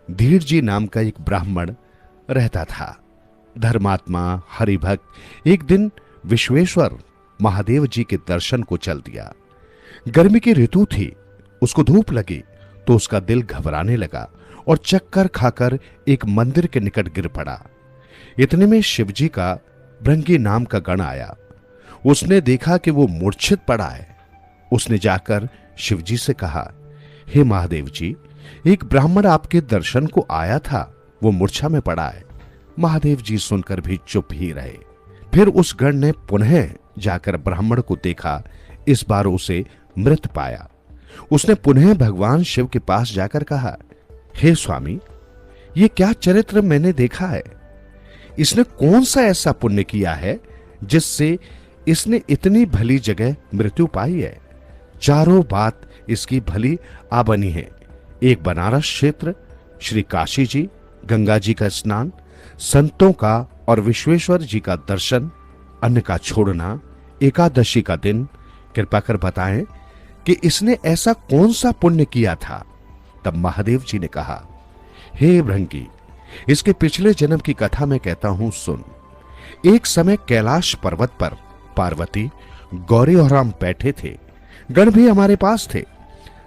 धीर जी नाम का एक ब्राह्मण रहता था। धर्मात्मा हरिभक्त एक दिन विश्वेश्वर महादेव जी के दर्शन को चल दिया। गर्मी की ऋतु थी, उसको धूप लगी तो उसका दिल घबराने लगा और चक्कर खाकर एक मंदिर के निकट गिर पड़ा। इतने में शिवजी का भृंगी नाम का गण आया। उसने देखा कि वो मूर्छित पड़ा है। उसने जाकर शिवजी से कहा, हे महादेव जी, एक ब्राह्मण आपके दर्शन को आया था, वो मूर्छा में पड़ा है। महादेव जी सुनकर भी चुप ही रहे। फिर उस गण ने पुनः जाकर ब्राह्मण को देखा। इस बार उसे मृत पाया। उसने पुनः भगवान शिव के पास जाकर कहा, हे स्वामी, ये क्या चरित्र मैंने देखा है? इसने कौन सा ऐसा पुण्य किया है जिससे इसने इतनी भली जगह मृत्यु पाई है? चारों बात इसकी भली आ बनी है। एक बनारस क्षेत्र, श्री काशी जी, गंगा जी का स्नान, संतों का और विश्वेश्वर जी का दर्शन, अन्न का छोड़ना, एकादशी का दिन। कृपा कर बताएं कि इसने ऐसा कौन सा पुण्य किया था? तब महादेव जी ने कहा, हे भृंगी, इसके पिछले जन्म की कथा मैं कहता हूं, सुन। एक समय कैलाश पर्वत पर पार्वती, गौरी और राम बैठे थे। गण भी हमारे पास थे।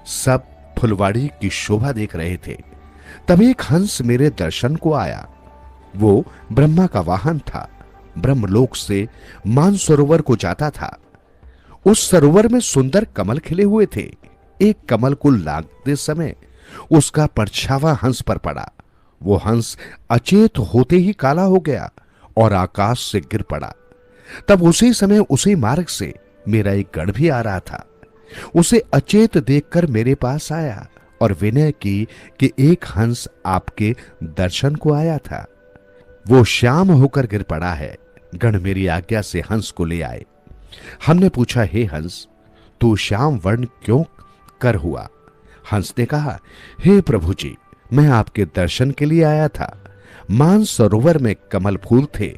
सब फुलवाड़ी की शोभा देख रहे थे। तभी एक हंस मेरे दर्शन को आया। वो ब्रह्मा का वाहन था। ब्रह्मलोक से मानसरोवर को जाता था। उस सरोवर में सुंदर कमल खिले हुए थे। एक कमल को लांघते समय उसका परछावा हंस पर पड़ा। वो हंस अचेत होते ही काला हो गया और आकाश से गिर पड़ा। तब उसी समय उसी मार्ग से मेरा एक गण भी आ रहा था। उसे अचेत देखकर मेरे पास आया और विनय की कि एक हंस आपके दर्शन को आया था। वो श्याम होकर गिर पड़ा है। गण मेरी आज्ञा से हंस को ले आए। हमने पूछा, हे हंस, तू श्याम वर्ण क्यों कर हुआ? हंस ने कहा, हे प्रभु जी, मैं आपके दर्शन के लिए आया था। मान सरोवर में कमल फूल थे,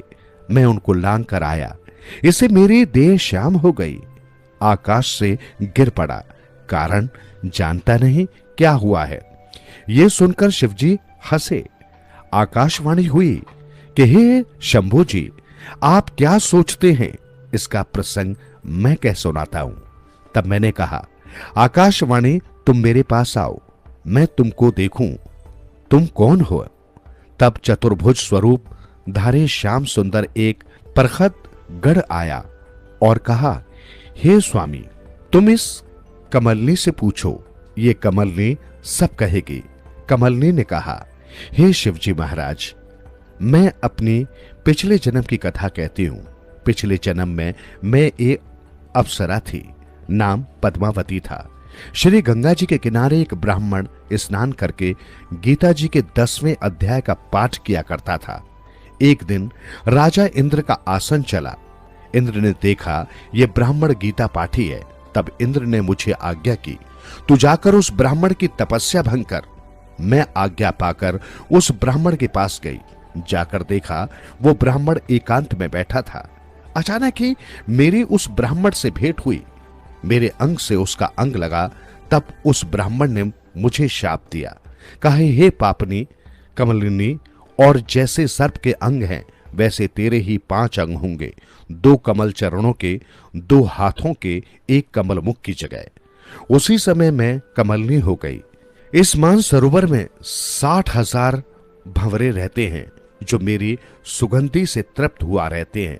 मैं उनको लांग कर आया, इससे मेरी देह श्याम हो गई। आकाश से गिर पड़ा, कारण जानता नहीं क्या हुआ है। यह सुनकर शिवजी हंसे। आकाशवाणी हुई कि हे शंभू जी, आप क्या सोचते हैं? इसका प्रसंग मैं कह सुनाता हूं। तब मैंने कहा, आकाशवाणी, तुम मेरे पास आओ, मैं तुमको देखूं, तुम कौन हो? तब चतुर्भुज स्वरूप धारे श्याम सुंदर एक परखत गढ़ आया और कहा, हे स्वामी, तुम इस कमलनी से पूछो, ये कमलनी सब कहेगी। कमलनी ने कहा, हे शिवजी महाराज, मैं अपनी पिछले जन्म की कथा कहती हूं। पिछले जन्म में मैं एक अप्सरा थी, नाम पद्मावती था। श्री गंगा जी के किनारे एक ब्राह्मण स्नान करके गीता जी के 10वें अध्याय का पाठ किया करता था। एक दिन राजा इंद्र का आसन चला। इंद्र ने देखा यह ब्राह्मण गीता पाठी है। तब इंद्र ने मुझे आज्ञा की, तू जाकर उस ब्राह्मण की तपस्या भंग कर। मैं आज्ञा पाकर उस ब्राह्मण के पास गई। जाकर देखा वो ब्राह्मण एकांत में बैठा था। अचानक ही मेरी उस ब्राह्मण से भेंट हुई। मेरे अंग से उसका अंग लगा। तब उस ब्राह्मण ने मुझे शाप दिया, कहे, हे पापनी कमलिनी, और जैसे सर्प के अंग हैं वैसे तेरे ही 5 अंग होंगे, 2 कमल चरणों के, 2 हाथों के, 1 कमल मुख की जगह। उसी समय मैं कमलनी हो गई। इस मान सरोवर में 60,000 भंवरे रहते हैं जो मेरी सुगंधी से तृप्त हुआ रहते हैं।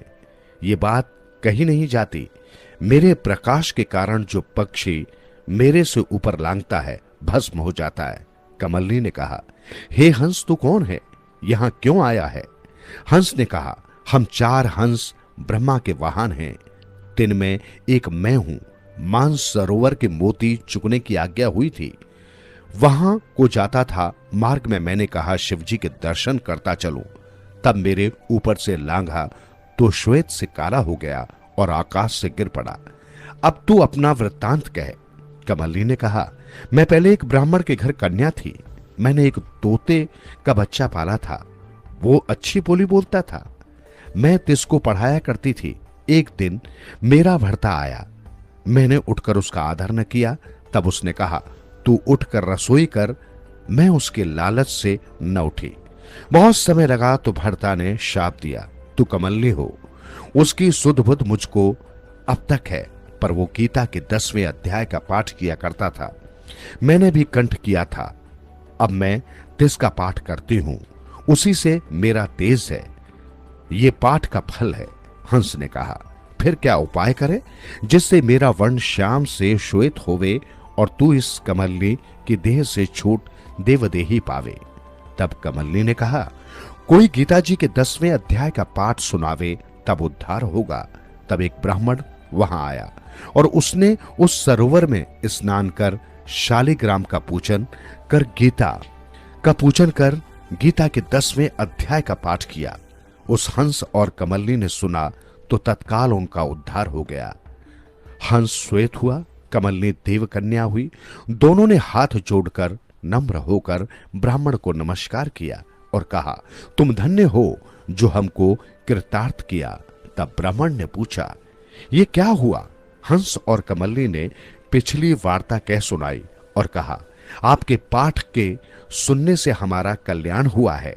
ये बात कही नहीं जाती। मेरे प्रकाश के कारण जो पक्षी मेरे से ऊपर लांघता है भस्म हो जाता है। कमलनी ने कहा, हे हंस, तू कौन है? यहां क्यों आया है? हंस ने कहा, हम 4 हंस ब्रह्मा के वाहन हैं। तिन में एक मैं हूं। मान सरोवर के मोती चुगने की आज्ञा हुई थी, वहां को जाता था। मार्ग में मैंने कहा, शिवजी के दर्शन करता चलूं। तब मेरे ऊपर से लांघा तो श्वेत से काला हो गया और आकाश से गिर पड़ा। अब तू अपना वृत्तांत कह। कमलनी ने कहा, मैं पहले एक ब्राह्मण के घर कन्या थी। मैंने एक तोते का बच्चा पाला था। वो अच्छी बोली बोलता था। मैं तिसको पढ़ाया करती थी। एक दिन मेरा भर्ता आया। मैंने उठकर उसका आदर न किया। तब उसने कहा, तू उठकर रसोई कर, मैं उसके लालच से न उठी। बहुत समय लगा तो भर्ता ने शाप दिया, तू कमलनी हो। उसकी सुध बुध मुझको अब तक है, पर वो गीता के 10वें अध्याय का पाठ किया करता था। मैंने भी कंठ किया था। अब मैं तिसका पाठ करती हूं, उसी से मेरा तेज है। ये पाठ का फल है। हंस ने कहा, फिर क्या उपाय करे जिससे मेरा वर्ण श्याम से श्वेत होवे और तू इस कमलनी की देह से छूट देवदेही पावे। तब कमलनी ने कहा, कोई गीता जी के 10वें अध्याय का पाठ सुनावे, तब उद्धार होगा। तब एक ब्राह्मण वहां आया और उसने उस सरोवर में स्नान कर शालिग्राम का पूजन कर गीता के 10वें अध्याय का पाठ किया। उस हंस और कमलनी ने सुना तो तत्काल उनका उद्धार हो गया। हंस श्वेत हुआ, कमलनी देवकन्या हुई। दोनों ने हाथ जोड़कर नम्र होकर ब्राह्मण को नमस्कार किया और कहा, तुम धन्य हो जो हमको कृतार्थ किया। तब ब्राह्मण ने पूछा, ये क्या हुआ? हंस और कमलनी ने पिछली वार्ता कह सुनाई और कहा, आपके पाठ के सुनने से हमारा कल्याण हुआ है,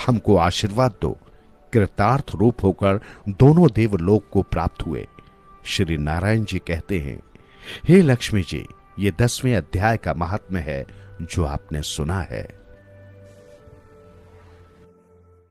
हमको आशीर्वाद दो। कृतार्थ रूप होकर दोनों देवलोक को प्राप्त हुए। श्री नारायण जी कहते हैं, हे लक्ष्मी जी, ये 10वें अध्याय का महात्म्य है जो आपने सुना है।